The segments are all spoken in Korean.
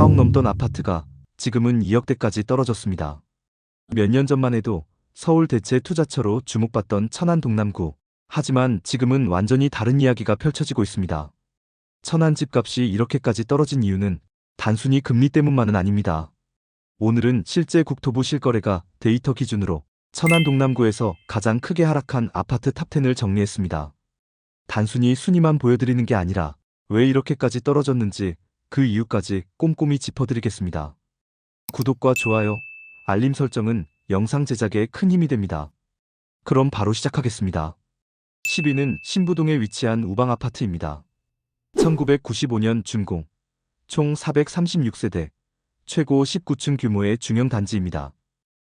4억 넘던 아파트가 지금은 2억대까지 떨어졌습니다. 몇 년 전만 해도 서울 대체 투자처로 주목받던 천안 동남구. 하지만 지금은 완전히 다른 이야기가 펼쳐지고 있습니다. 천안 집값이 이렇게까지 떨어진 이유는 단순히 금리 때문만은 아닙니다. 오늘은 실제 국토부 실거래가 데이터 기준으로 천안 동남구에서 가장 크게 하락한 아파트 탑10을 정리했습니다. 단순히 순위만 보여드리는 게 아니라 왜 이렇게까지 떨어졌는지 그 이유까지 꼼꼼히 짚어드리겠습니다. 구독과 좋아요, 알림 설정은 영상 제작에 큰 힘이 됩니다. 그럼 바로 시작하겠습니다. 10위는 신부동에 위치한 우방아파트입니다. 1995년 준공, 총 436세대, 최고 19층 규모의 중형단지입니다.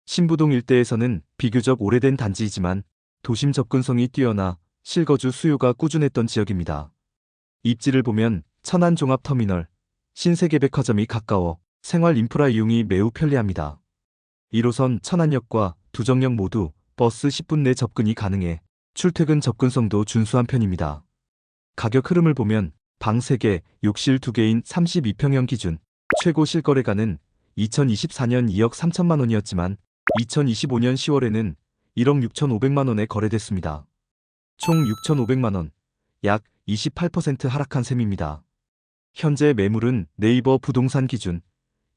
신부동 일대에서는 비교적 오래된 단지이지만 도심 접근성이 뛰어나 실거주 수요가 꾸준했던 지역입니다. 입지를 보면 천안 종합터미널, 신세계백화점이 가까워 생활 인프라 이용이 매우 편리합니다. 1호선 천안역과 두정역 모두 버스 10분 내 접근이 가능해 출퇴근 접근성도 준수한 편입니다. 가격 흐름을 보면 방 3개, 욕실 2개인 32평형 기준 최고 실거래가는 2024년 2억 3천만 원이었지만 2025년 10월에는 1억 6,500만 원에 거래됐습니다. 총 6,500만 원, 약 28% 하락한 셈입니다. 현재 매물은 네이버 부동산 기준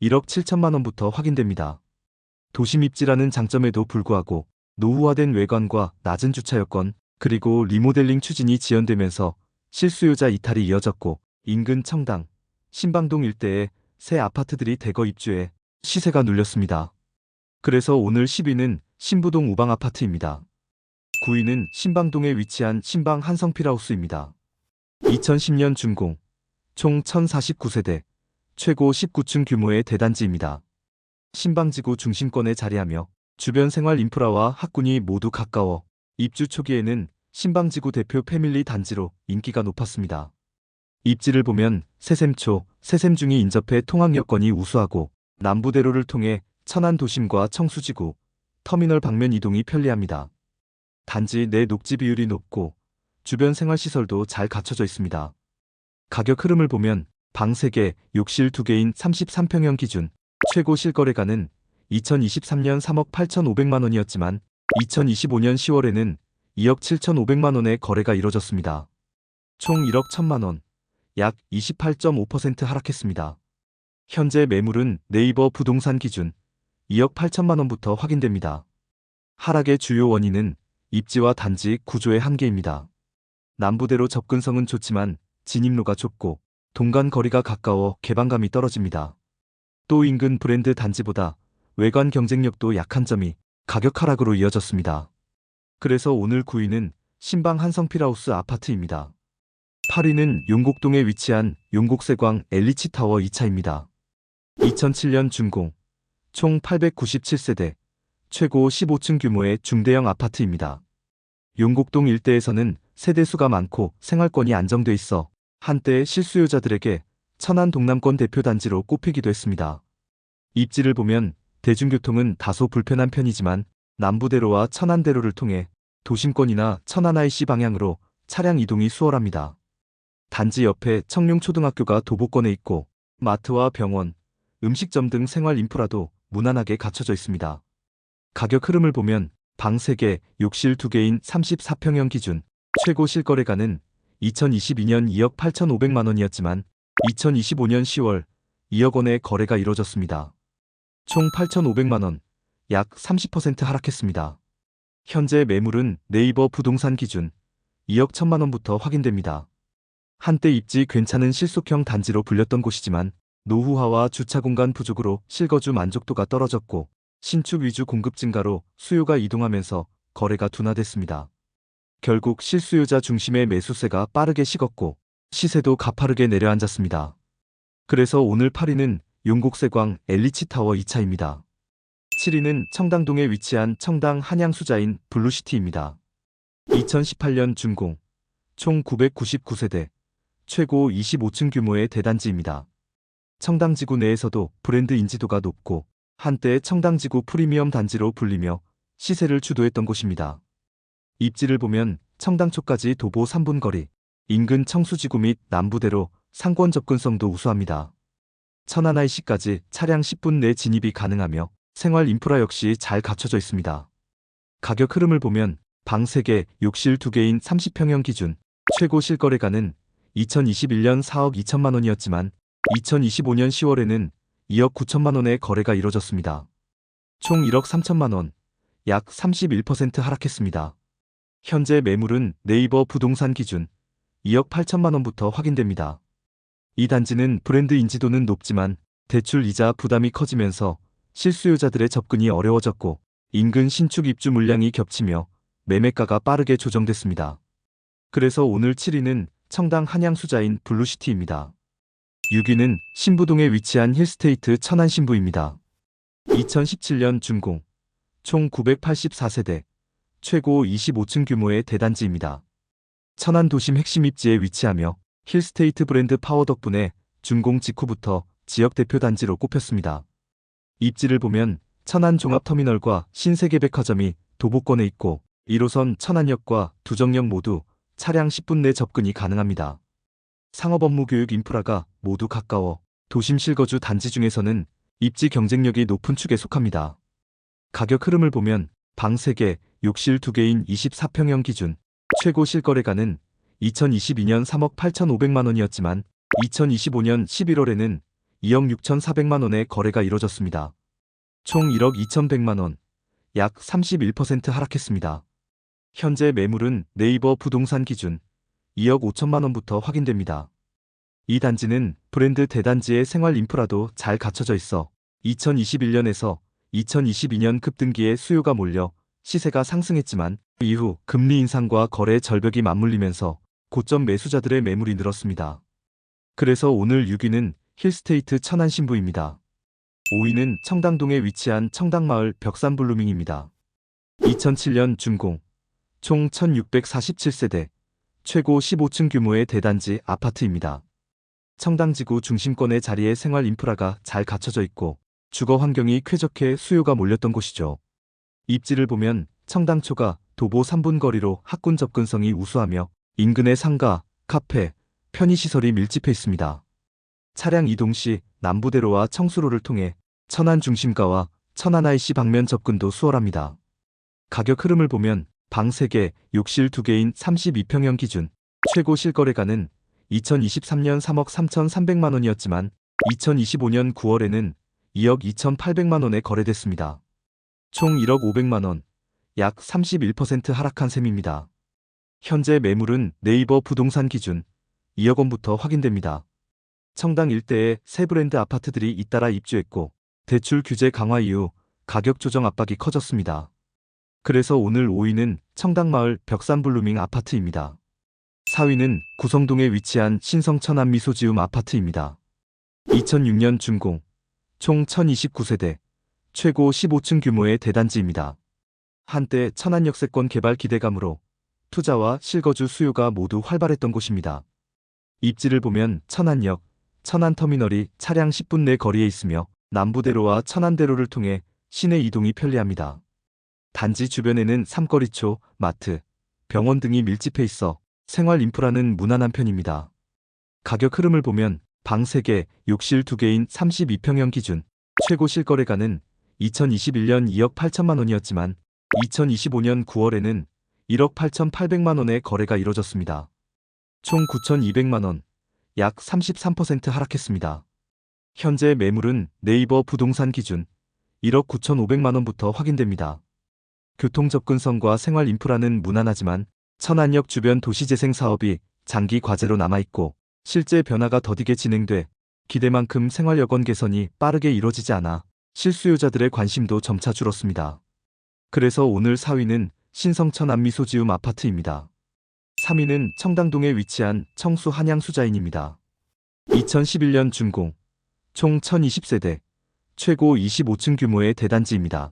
1억 7천만 원부터 확인됩니다. 도심 입지라는 장점에도 불구하고 노후화된 외관과 낮은 주차 여건, 그리고 리모델링 추진이 지연되면서 실수요자 이탈이 이어졌고 인근 청당, 신방동 일대에 새 아파트들이 대거 입주해 시세가 눌렸습니다. 그래서 오늘 10위는 신부동 우방아파트입니다. 9위는 신방동에 위치한 신방 한성필하우스입니다. 2010년 준공, 총 1049세대, 최고 19층 규모의 대단지입니다. 신방지구 중심권에 자리하며 주변 생활 인프라와 학군이 모두 가까워 입주 초기에는 신방지구 대표 패밀리 단지로 인기가 높았습니다. 입지를 보면 세샘초, 세샘중이 인접해 통학 여건이 우수하고 남부대로를 통해 천안 도심과 청수지구, 터미널 방면 이동이 편리합니다. 단지 내 녹지 비율이 높고 주변 생활시설도 잘 갖춰져 있습니다. 가격 흐름을 보면 방 3개, 욕실 2개인 33평형 기준 최고 실거래가는 2023년 3억 8,500만 원이었지만 2025년 10월에는 2억 7,500만 원의 거래가 이뤄졌습니다. 총 1억 1천만 원, 약 28.5% 하락했습니다. 현재 매물은 네이버 부동산 기준 2억 8천만 원부터 확인됩니다. 하락의 주요 원인은 입지와 단지 구조의 한계입니다. 남부대로 접근성은 좋지만 진입로가 좁고 동간 거리가 가까워 개방감이 떨어집니다. 또 인근 브랜드 단지보다 외관 경쟁력도 약한 점이 가격 하락으로 이어졌습니다. 그래서 오늘 9위는 신방 한성필하우스 아파트입니다. 8위는 용곡동에 위치한 용곡세광 엘리치타워 2차입니다. 2007년 준공, 총 897세대, 최고 15층 규모의 중대형 아파트입니다. 용곡동 일대에서는 세대수가 많고 생활권이 안정돼 있어 한때 실수요자들에게 천안 동남권 대표단지로 꼽히기도 했습니다. 입지를 보면 대중교통은 다소 불편한 편이지만 남부대로와 천안대로를 통해 도심권이나 천안 IC 방향으로 차량 이동이 수월합니다. 단지 옆에 청룡초등학교가 도보권에 있고 마트와 병원, 음식점 등 생활 인프라도 무난하게 갖춰져 있습니다. 가격 흐름을 보면 방 3개, 욕실 2개인 34평형 기준 최고 실거래가는 2022년 2억 8,500만 원이었지만 2025년 10월 2억 원의 거래가 이뤄졌습니다. 총 8,500만 원, 약 30% 하락했습니다. 현재 매물은 네이버 부동산 기준 2억 1천만 원부터 확인됩니다. 한때 입지 괜찮은 실속형 단지로 불렸던 곳이지만 노후화와 주차 공간 부족으로 실거주 만족도가 떨어졌고 신축 위주 공급 증가로 수요가 이동하면서 거래가 둔화됐습니다. 결국 실수요자 중심의 매수세가 빠르게 식었고 시세도 가파르게 내려앉았습니다. 그래서 오늘 8위는 용곡세광 엘리치타워 2차입니다. 7위는 청당동에 위치한 청당 한양수자인 블루시티입니다. 2018년 준공, 총 999세대, 최고 25층 규모의 대단지입니다. 청당지구 내에서도 브랜드 인지도가 높고 한때 청당지구 프리미엄 단지로 불리며 시세를 주도했던 곳입니다. 입지를 보면 청당초까지 도보 3분 거리, 인근 청수지구 및 남부대로 상권 접근성도 우수합니다. 천안 IC까지 차량 10분 내 진입이 가능하며 생활 인프라 역시 잘 갖춰져 있습니다. 가격 흐름을 보면 방 3개, 욕실 2개인 30평형 기준 최고 실거래가는 2021년 4억 2천만 원이었지만 2025년 10월에는 2억 9천만 원의 거래가 이뤄졌습니다. 총 1억 3천만 원, 약 31% 하락했습니다. 현재 매물은 네이버 부동산 기준 2억 8천만 원부터 확인됩니다. 이 단지는 브랜드 인지도는 높지만 대출 이자 부담이 커지면서 실수요자들의 접근이 어려워졌고 인근 신축 입주 물량이 겹치며 매매가가 빠르게 조정됐습니다. 그래서 오늘 7위는 청당 한양수자인 블루시티입니다. 6위는 신부동에 위치한 힐스테이트 천안 신부입니다. 2017년 준공, 총 984세대, 최고 25층 규모의 대단지입니다. 천안 도심 핵심 입지에 위치하며 힐스테이트 브랜드 파워 덕분에 준공 직후부터 지역 대표 단지로 꼽혔습니다. 입지를 보면 천안 종합터미널과 신세계백화점이 도보권에 있고 1호선 천안역과 두정역 모두 차량 10분 내 접근이 가능합니다. 상업 업무 교육 인프라가 모두 가까워 도심 실거주 단지 중에서는 입지 경쟁력이 높은 축에 속합니다. 가격 흐름을 보면 방 3개, 욕실 2개인 24평형 기준 최고 실거래가는 2022년 3억 8,500만 원이었지만 2025년 11월에는 2억 6,400만 원의 거래가 이뤄졌습니다. 총 1억 2,100만 원, 약 31% 하락했습니다. 현재 매물은 네이버 부동산 기준 2억 5천만 원부터 확인됩니다. 이 단지는 브랜드 대단지의 생활 인프라도 잘 갖춰져 있어 2021년에서 2022년 급등기에 수요가 몰려 시세가 상승했지만 이후 금리 인상과 거래 절벽이 맞물리면서 고점 매수자들의 매물이 늘었습니다. 그래서 오늘 6위는 힐스테이트 천안 신부입니다. 5위는 청당동에 위치한 청당마을 벽산블루밍입니다. 2007년 준공, 총 1647세대, 최고 15층 규모의 대단지 아파트입니다. 청당지구 중심권의 자리에 생활 인프라가 잘 갖춰져 있고 주거 환경이 쾌적해 수요가 몰렸던 곳이죠. 입지를 보면 청당초가 도보 3분 거리로 학군 접근성이 우수하며 인근의 상가, 카페, 편의시설이 밀집해 있습니다. 차량 이동 시 남부대로와 청수로를 통해 천안 중심가와 천안 IC 방면 접근도 수월합니다. 가격 흐름을 보면 방 3개, 욕실 2개인 32평형 기준 최고 실거래가는 2023년 3억 3,300만 원이었지만 2025년 9월에는 2억 2,800만 원에 거래됐습니다. 총 1억 500만 원, 약 31% 하락한 셈입니다. 현재 매물은 네이버 부동산 기준 2억 원부터 확인됩니다. 청당 일대에 새 브랜드 아파트들이 잇따라 입주했고 대출 규제 강화 이후 가격 조정 압박이 커졌습니다. 그래서 오늘 5위는 청당마을 벽산블루밍 아파트입니다. 4위는 구성동에 위치한 신성 천안 미소지움 아파트입니다. 2006년 준공, 총 1029세대, 최고 15층 규모의 대단지입니다. 한때 천안 역세권 개발 기대감으로 투자와 실거주 수요가 모두 활발했던 곳입니다. 입지를 보면 천안역, 천안터미널이 차량 10분 내 거리에 있으며 남부대로와 천안대로를 통해 시내 이동이 편리합니다. 단지 주변에는 삼거리초, 마트, 병원 등이 밀집해 있어 생활 인프라는 무난한 편입니다. 가격 흐름을 보면 방 3개, 욕실 2개인 32평형 기준 최고 실거래가는 2021년 2억 8천만 원이었지만 2025년 9월에는 1억 8,800만 원의 거래가 이뤄졌습니다. 총 9,200만 원, 약 33% 하락했습니다. 현재 매물은 네이버 부동산 기준 1억 9,500만 원부터 확인됩니다. 교통 접근성과 생활 인프라는 무난하지만 천안역 주변 도시재생 사업이 장기 과제로 남아있고 실제 변화가 더디게 진행돼 기대만큼 생활 여건 개선이 빠르게 이뤄지지 않아 실수요자들의 관심도 점차 줄었습니다. 그래서 오늘 4위는 신성천안 미소지움 아파트입니다. 3위는 청당동에 위치한 청수 한양수자인입니다. 2011년 준공, 총 1020세대, 최고 25층 규모의 대단지입니다.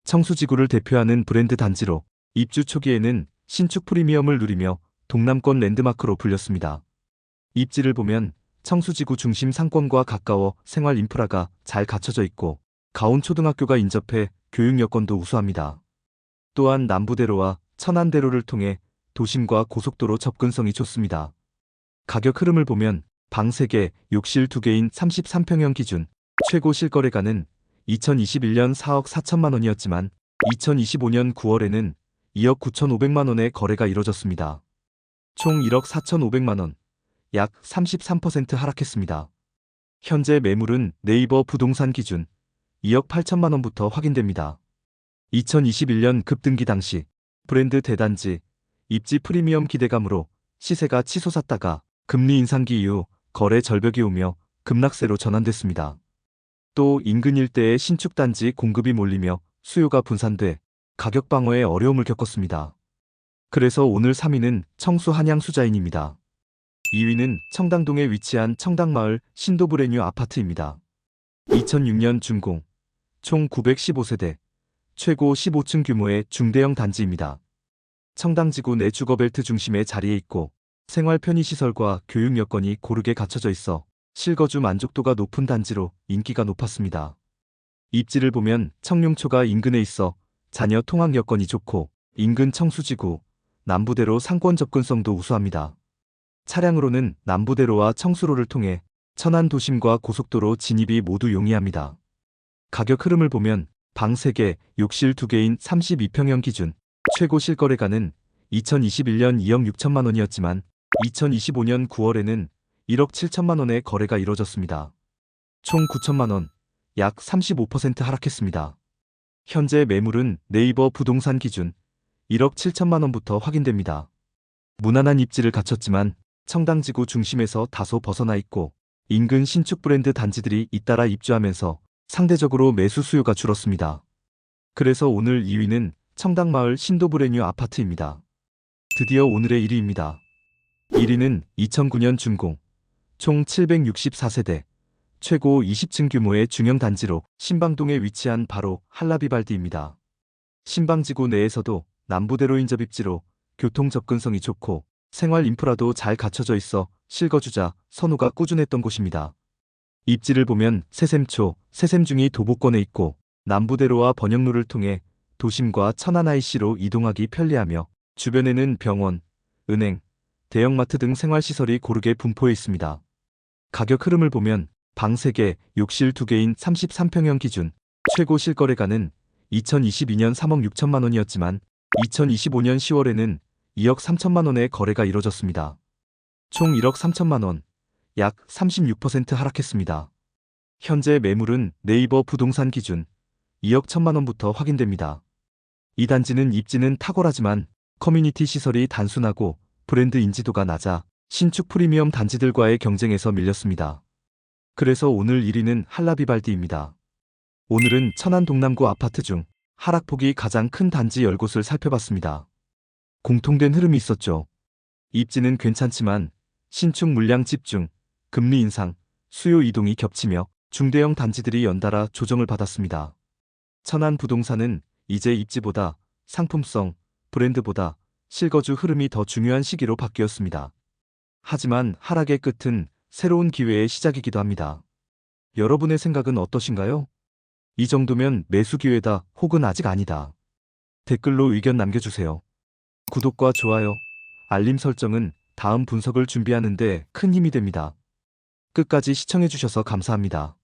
청수지구를 대표하는 브랜드 단지로 입주 초기에는 신축 프리미엄을 누리며 동남권 랜드마크로 불렸습니다. 입지를 보면 청수지구 중심 상권과 가까워 생활 인프라가 잘 갖춰져 있고 가온초등학교가 인접해 교육 여건도 우수합니다. 또한 남부대로와 천안대로를 통해 도심과 고속도로 접근성이 좋습니다. 가격 흐름을 보면 방 3개, 욕실 2개인 33평형 기준 최고 실거래가는 2021년 4억 4천만 원이었지만 2025년 9월에는 2억 9,500만 원의 거래가 이뤄졌습니다. 총 1억 4,500만 원, 약 33% 하락했습니다. 현재 매물은 네이버 부동산 기준 2억 8천만 원부터 확인됩니다. 2021년 급등기 당시 브랜드 대단지, 입지 프리미엄 기대감으로 시세가 치솟았다가 금리 인상기 이후 거래 절벽이 오며 급락세로 전환됐습니다. 또 인근 일대의 신축 단지 공급이 몰리며 수요가 분산돼 가격 방어에 어려움을 겪었습니다. 그래서 오늘 3위는 청수 한양수자인입니다. 2위는 청담동에 위치한 청담마을 신도브레뉴 아파트입니다. 2006년 준공, 총 915세대, 최고 15층 규모의 중대형 단지입니다. 청담지구 내 주거벨트 중심에 자리해 있고 생활 편의시설과 교육 여건이 고르게 갖춰져 있어 실거주 만족도가 높은 단지로 인기가 높았습니다. 입지를 보면 청룡초가 인근에 있어 자녀 통학 여건이 좋고 인근 청수지구, 남부대로 상권 접근성도 우수합니다. 차량으로는 남부대로와 청수로를 통해 천안 도심과 고속도로 진입이 모두 용이합니다. 가격 흐름을 보면 방 3개, 욕실 2개인 32평형 기준 최고 실거래가는 2021년 2억 6천만 원이었지만 2025년 9월에는 1억 7천만 원의 거래가 이뤄졌습니다. 총 9천만 원, 약 35% 하락했습니다. 현재 매물은 네이버 부동산 기준 1억 7천만 원부터 확인됩니다. 무난한 입지를 갖췄지만 청담지구 중심에서 다소 벗어나 있고 인근 신축 브랜드 단지들이 잇따라 입주하면서 상대적으로 매수 수요가 줄었습니다. 그래서 오늘 2위는 청담마을 신도브레뉴 아파트입니다. 드디어 오늘의 1위입니다. 1위는 2009년 준공, 총 764세대, 최고 20층 규모의 중형 단지로 신방동에 위치한 바로 할라비발디입니다. 신방지구 내에서도 남부대로 인접 입지로 교통 접근성이 좋고 생활 인프라도 잘 갖춰져 있어 실거주자 선호가 꾸준했던 곳입니다. 입지를 보면 세샘초, 세샘중이 도보권에 있고 남부대로와 번영로를 통해 도심과 천안 IC로 이동하기 편리하며 주변에는 병원, 은행, 대형마트 등 생활시설이 고르게 분포해 있습니다. 가격 흐름을 보면 방 3개, 욕실 2개인 33평형 기준 최고 실거래가는 2022년 3억 6천만 원이었지만 2025년 10월에는 2억 3천만 원의 거래가 이뤄졌습니다. 총 1억 3천만 원, 약 36% 하락했습니다. 현재 매물은 네이버 부동산 기준 2억 1천만 원부터 확인됩니다. 이 단지는 입지는 탁월하지만 커뮤니티 시설이 단순하고 브랜드 인지도가 낮아 신축 프리미엄 단지들과의 경쟁에서 밀렸습니다. 그래서 오늘 1위는 할라비발디입니다. 오늘은 천안 동남구 아파트 중 하락폭이 가장 큰 단지 10곳을 살펴봤습니다. 공통된 흐름이 있었죠. 입지는 괜찮지만 신축 물량 집중, 금리 인상, 수요 이동이 겹치며 중대형 단지들이 연달아 조정을 받았습니다. 천안 부동산은 이제 입지보다 상품성, 브랜드보다 실거주 흐름이 더 중요한 시기로 바뀌었습니다. 하지만 하락의 끝은 새로운 기회의 시작이기도 합니다. 여러분의 생각은 어떠신가요? 이 정도면 매수 기회다 혹은 아직 아니다. 댓글로 의견 남겨주세요. 구독과 좋아요, 알림 설정은 다음 분석을 준비하는 데 큰 힘이 됩니다. 끝까지 시청해주셔서 감사합니다.